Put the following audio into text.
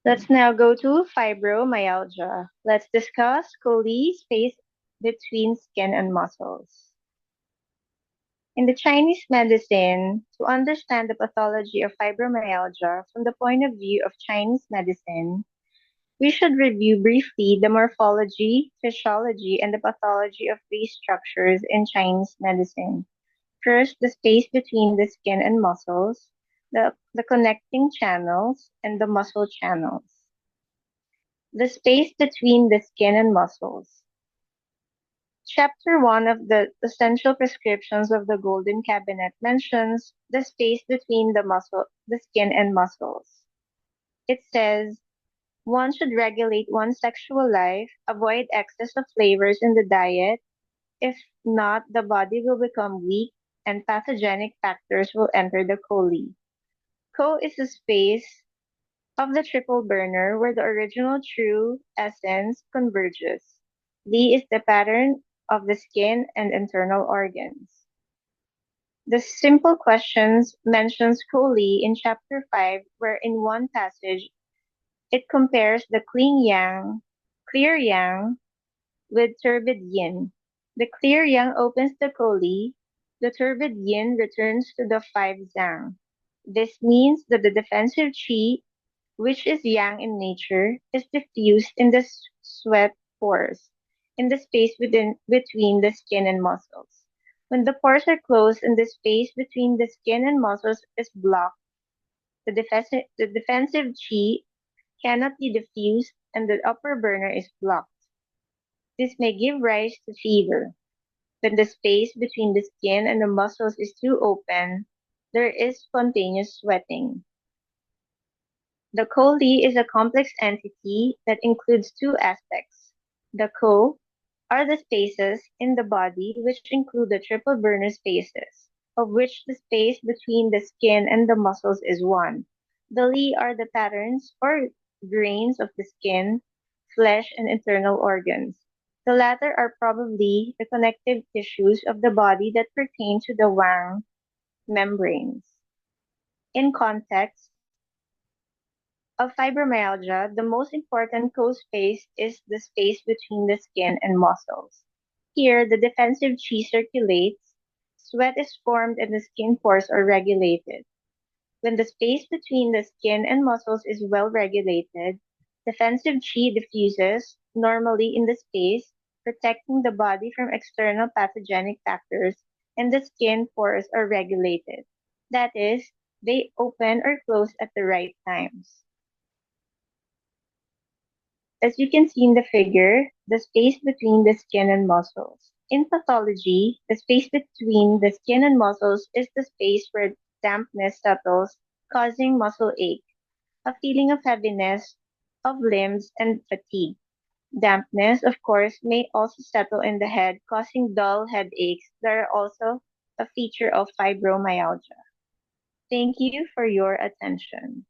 Let's now go to fibromyalgia. Let's discuss Colli space between skin and muscles. In the Chinese medicine, to understand the pathology of fibromyalgia from the point of view of Chinese medicine, we should review briefly the morphology, physiology, and the pathology of these structures in Chinese medicine. First, the space between the skin and muscles, the connecting channels, and the muscle channels. The space between the skin and muscles. Chapter 1 of the Essential Prescriptions of the Golden Cabinet mentions the space between the skin and muscles. It says, one should regulate one's sexual life, avoid excess of flavors in the diet. If not, the body will become weak and pathogenic factors will enter the colon. Co is the space of the triple burner where the original true essence converges. Li is the pattern of the skin and internal organs. The Simple Questions mentions Li in chapter 5, where in one passage it compares the clear yang with turbid yin. The clear yang opens the Li, the turbid yin returns to the five zang. This means that the defensive qi, which is yang in nature, is diffused in the sweat pores, in the space between the skin and muscles. When the pores are closed and the space between the skin and muscles is blocked, the defensive qi cannot be diffused and the upper burner is blocked. This may give rise to fever. When the space between the skin and the muscles is too open, there is spontaneous sweating. The Ko-Li is a complex entity that includes two aspects. The Ko are the spaces in the body which include the triple burner spaces, of which the space between the skin and the muscles is one. The Li are the patterns or grains of the skin, flesh, and internal organs. The latter are probably the connective tissues of the body that pertain to the Wang membranes. In context, of fibromyalgia, the most important co-space is the space between the skin and muscles. Here, the defensive qi circulates, sweat is formed, and the skin pores are regulated. When the space between the skin and muscles is well regulated, defensive qi diffuses normally in the space, protecting the body from external pathogenic factors, and the skin pores are regulated. That is, they open or close at the right times. As you can see in the figure, the space between the skin and muscles. In pathology, the space between the skin and muscles is the space where dampness settles, causing muscle ache, a feeling of heaviness of limbs, and fatigue. Dampness, of course, may also settle in the head, causing dull headaches that are also a feature of fibromyalgia. Thank you for your attention.